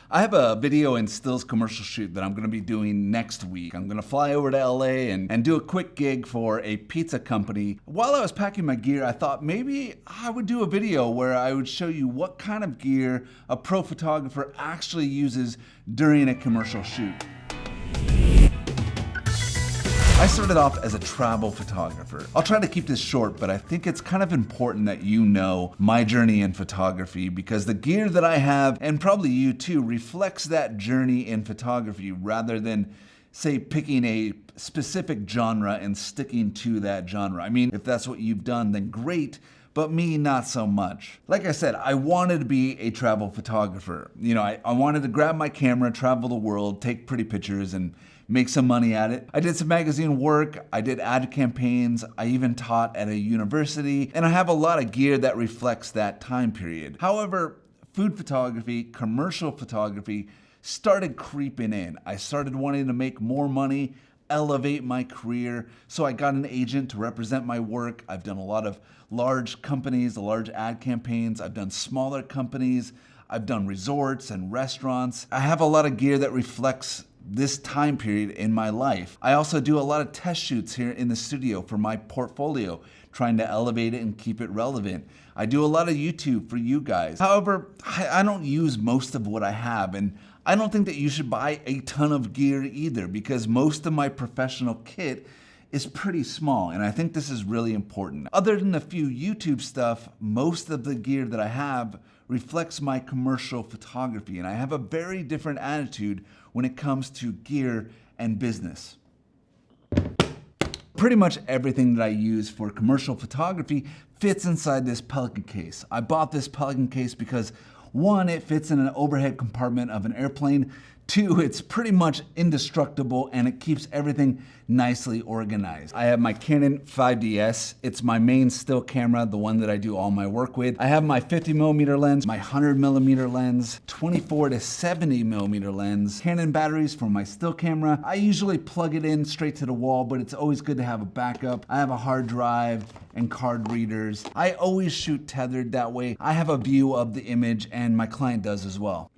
I have a video and stills commercial shoot that I'm going to be doing next week. I'm going to fly over to LA and do a quick gig for a pizza company. While I was packing my gear, I thought maybe I would do a video where I would show you what kind of gear a pro photographer actually uses during a commercial shoot. I started off as a travel photographer. I'll try to keep this short, but I think it's kind of important that you know my journey in photography because the gear that I have, and probably you too, reflects that journey in photography rather than, say, picking a specific genre and sticking to that genre. I mean, if that's what you've done, then great, but me, not so much. Like I said, I wanted to be a travel photographer. I wanted to grab my camera, travel the world, take pretty pictures, and make some money at it. I did some magazine work, I did ad campaigns, I even taught at a university, and I have a lot of gear that reflects that time period. However, food photography, commercial photography started creeping in. I started wanting to make more money, elevate my career, so I got an agent to represent my work. I've done a lot of large companies, large ad campaigns, I've done smaller companies, I've done resorts and restaurants. I have a lot of gear that reflects this time period in my life. I also do a lot of test shoots here in the studio for my portfolio, trying to elevate it and keep it relevant. I do a lot of YouTube for you guys. However, I don't use most of what I have, and I don't think that you should buy a ton of gear either because most of my professional kit is pretty small, and I think this is really important. Other than a few YouTube stuff, most of the gear that I have reflects my commercial photography, and I have a very different attitude when it comes to gear and business. Pretty much everything that I use for commercial photography fits inside this Pelican case. I bought this Pelican case because one, it fits in an overhead compartment of an airplane. Two, it's pretty much indestructible and it keeps everything nicely organized. I have my Canon 5DS. It's my main still camera, the one that I do all my work with. I have my 50mm lens, my 100mm lens, 24 to 70mm lens, Canon batteries for my still camera. I usually plug it in straight to the wall, but it's always good to have a backup. I have a hard drive and card readers. I always shoot tethered, that way I have a view of the image and my client does as well.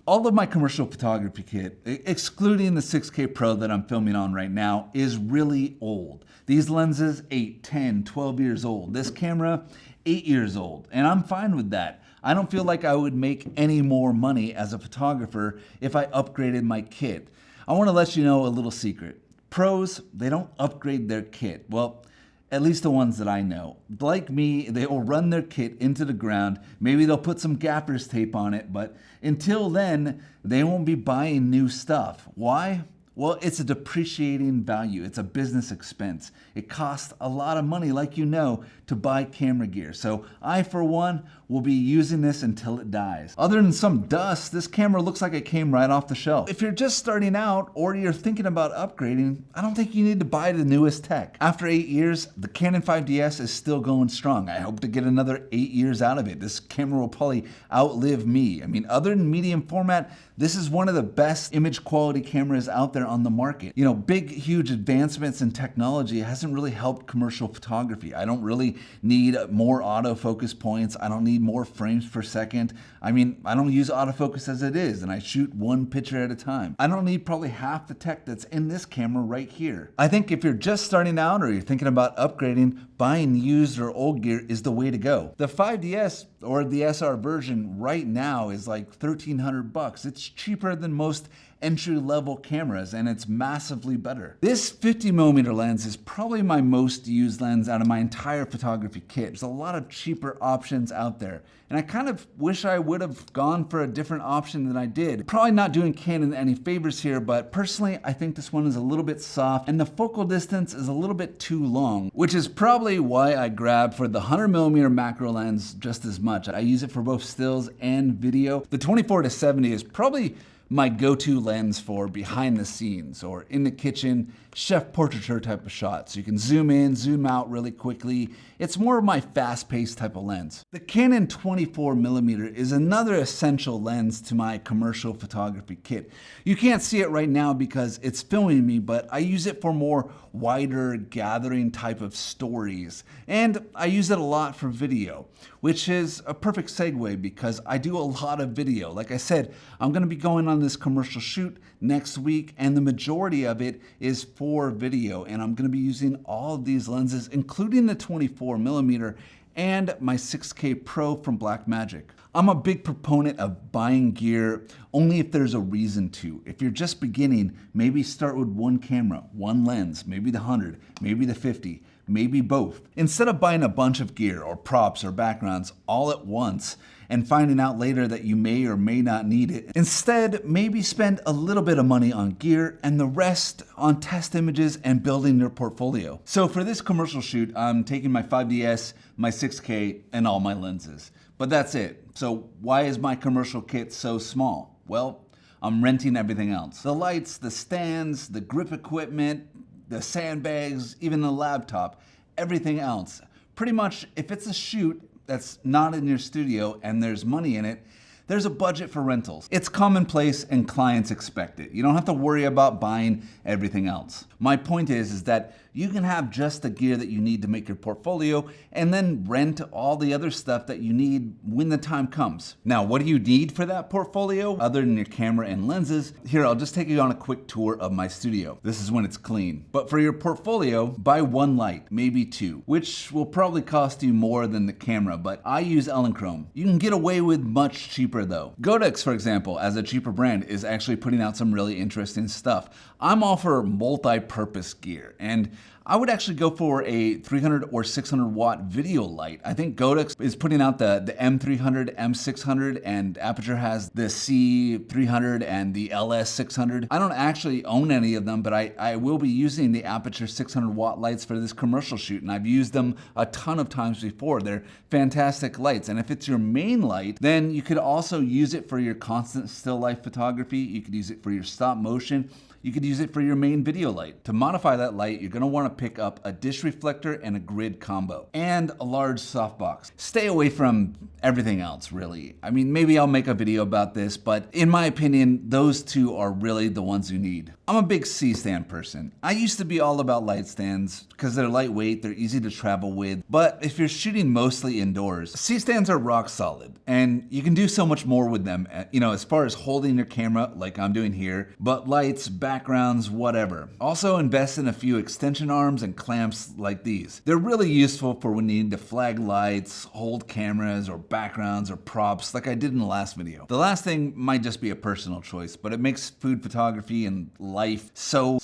All of my commercial photography kit, excluding the 6K Pro that I'm filming on right now, is really old. These lenses, 8, 10, 12 years old. This camera, 8 years old, and I'm fine with that. I don't feel like I would make any more money as a photographer if I upgraded my kit. I want to let you know a little secret. Pros, they don't upgrade their kit. Well, at least the ones that I know. Like me, they will run their kit into the ground. Maybe they'll put some gaffer's tape on it, but until then, they won't be buying new stuff. Why? Well, it's a depreciating value. It's a business expense. It costs a lot of money, like you know, to buy camera gear. So I, for one, will be using this until it dies. Other than some dust, this camera looks like it came right off the shelf. If you're just starting out or you're thinking about upgrading, I don't think you need to buy the newest tech. After 8 years, the Canon 5DS is still going strong. I hope to get another 8 years out of it. This camera will probably outlive me. I mean, other than medium format, this is one of the best image quality cameras out there on the market. Big, huge advancements in technology hasn't really helped commercial photography. I don't really need more autofocus points. I don't need more frames per second. I mean, I don't use autofocus as it is, and I shoot one picture at a time. I don't need probably half the tech that's in this camera right here. I think if you're just starting out or you're thinking about upgrading, buying used or old gear is the way to go. The 5DS or the SR version right now is like $1,300. It's cheaper than most entry-level cameras, and it's massively better. This 50mm lens is probably my most used lens out of my entire photography kit. There's a lot of cheaper options out there, and I kind of wish I would have gone for a different option than I did. Probably not doing Canon any favors here, but personally, I think this one is a little bit soft, and the focal distance is a little bit too long, which is probably why I grabbed for the 100mm macro lens just as much. I use it for both stills and video. The 24 to 70 is probably my go-to lens for behind the scenes or in the kitchen, chef portraiture type of shots. You can zoom in, zoom out really quickly. It's more of my fast-paced type of lens. The Canon 24mm is another essential lens to my commercial photography kit. You can't see it right now because it's filming me, but I use it for more wider gathering type of stories. And I use it a lot for video. which is a perfect segue because I do a lot of video. Like I said, I'm gonna be going on this commercial shoot next week, and the majority of it is for video, and I'm gonna be using all of these lenses, including the 24mm and my 6K Pro from Blackmagic. I'm a big proponent of buying gear only if there's a reason to. If you're just beginning, maybe start with one camera, one lens, maybe the 100, maybe the 50, maybe both. Instead of buying a bunch of gear or props or backgrounds all at once and finding out later that you may or may not need it, instead maybe spend a little bit of money on gear and the rest on test images and building your portfolio. So for this commercial shoot, I'm taking my 5DS, my 6K, and all my lenses. But that's it. So why is my commercial kit so small? Well, I'm renting everything else. The lights, the stands, the grip equipment, the sandbags, even the laptop, everything else. Pretty much, if it's a shoot that's not in your studio and there's money in it, there's a budget for rentals. It's commonplace and clients expect it. You don't have to worry about buying everything else. My point is that you can have just the gear that you need to make your portfolio and then rent all the other stuff that you need when the time comes. Now, what do you need for that portfolio other than your camera and lenses? Here, I'll just take you on a quick tour of my studio. This is when it's clean. But for your portfolio, buy one light, maybe two, which will probably cost you more than the camera, but I use Elechrome. You can get away with much cheaper though. Godox, for example, as a cheaper brand, is actually putting out some really interesting stuff. I'm all for multi-purpose gear, and I would actually go for a 300 or 600 watt video light. I think Godox is putting out the M300, M600, and Aperture has the C300 and the LS600. I don't actually own any of them, but I will be using the Aperture 600 watt lights for this commercial shoot, and I've used them a ton of times before. They're fantastic lights, and if it's your main light, then you could also use it for your constant still life photography. You could use it for your stop motion. You could use it for your main video light. To modify that light, you're gonna wanna pick up a dish reflector and a grid combo, and a large softbox. Stay away from everything else, really. I mean, maybe I'll make a video about this, but in my opinion, those two are really the ones you need. I'm a big C-stand person. I used to be all about light stands because they're lightweight, they're easy to travel with, but if you're shooting mostly indoors, C-stands are rock solid, and you can do so much more with them, as far as holding your camera like I'm doing here, but lights, backgrounds, whatever. Also invest in a few extension arms and clamps like these. They're really useful for when you need to flag lights, hold cameras or backgrounds or props like I did in the last video. The last thing might just be a personal choice, but it makes food photography and life so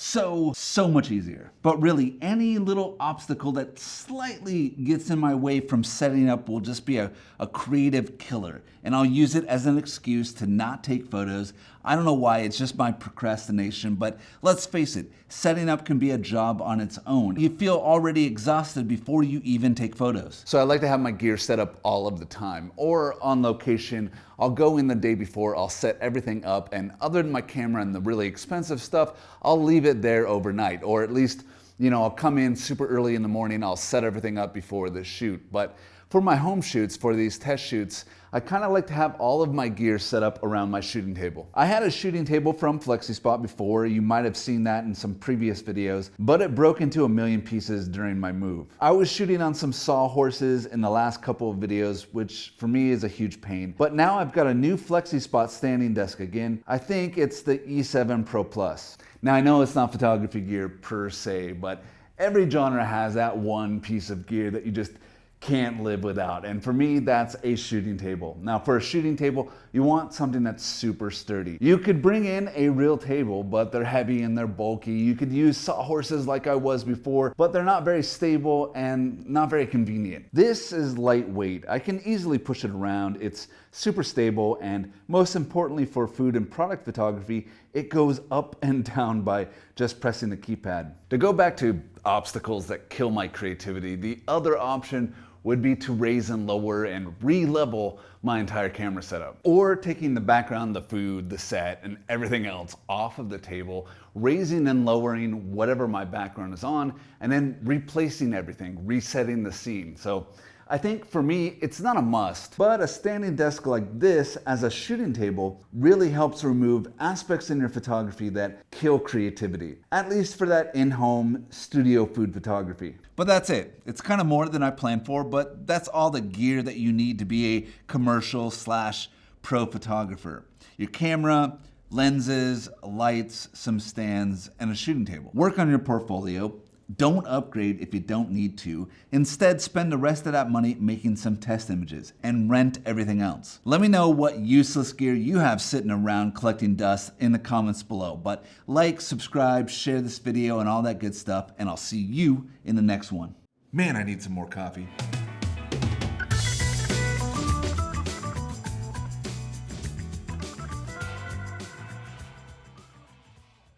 much easier. But really, any little obstacle that slightly gets in my way from setting up will just be a creative killer, and I'll use it as an excuse to not take photos. I don't know why, it's just my procrastination, but let's face it, setting up can be a job on its own. You feel already exhausted before you even take photos. So I like to have my gear set up all of the time, or on location. I'll go in the day before, I'll set everything up, and other than my camera and the really expensive stuff, I'll leave it there overnight, or at least, I'll come in super early in the morning, I'll set everything up before the shoot. But for my home shoots, for these test shoots, I kind of like to have all of my gear set up around my shooting table. I had a shooting table from FlexiSpot before. You might have seen that in some previous videos, but it broke into a million pieces during my move. I was shooting on some sawhorses in the last couple of videos, which for me is a huge pain. But now I've got a new FlexiSpot standing desk again. I think it's the E7 Pro Plus. Now I know it's not photography gear per se, but every genre has that one piece of gear that you just can't live without. And for me, that's a shooting table. Now for a shooting table, you want something that's super sturdy. You could bring in a real table, but they're heavy and they're bulky. You could use sawhorses like I was before, but they're not very stable and not very convenient. This is lightweight. I can easily push it around. It's super stable, and most importantly for food and product photography, it goes up and down by just pressing the keypad. To go back to obstacles that kill my creativity, the other option would be to raise and lower and re-level my entire camera setup. Or taking the background, the food, the set, and everything else off of the table, raising and lowering whatever my background is on, and then replacing everything, resetting the scene. So I think for me, it's not a must, but a standing desk like this as a shooting table really helps remove aspects in your photography that kill creativity, at least for that in-home studio food photography. But that's it. It's kind of more than I planned for, but that's all the gear that you need to be a commercial/pro photographer. Your camera, lenses, lights, some stands, and a shooting table. Work on your portfolio. Don't upgrade if you don't need to. Instead, spend the rest of that money making some test images and rent everything else. Let me know what useless gear you have sitting around collecting dust in the comments below. But like, subscribe, share this video and all that good stuff, and I'll see you in the next one. Man, I need some more coffee.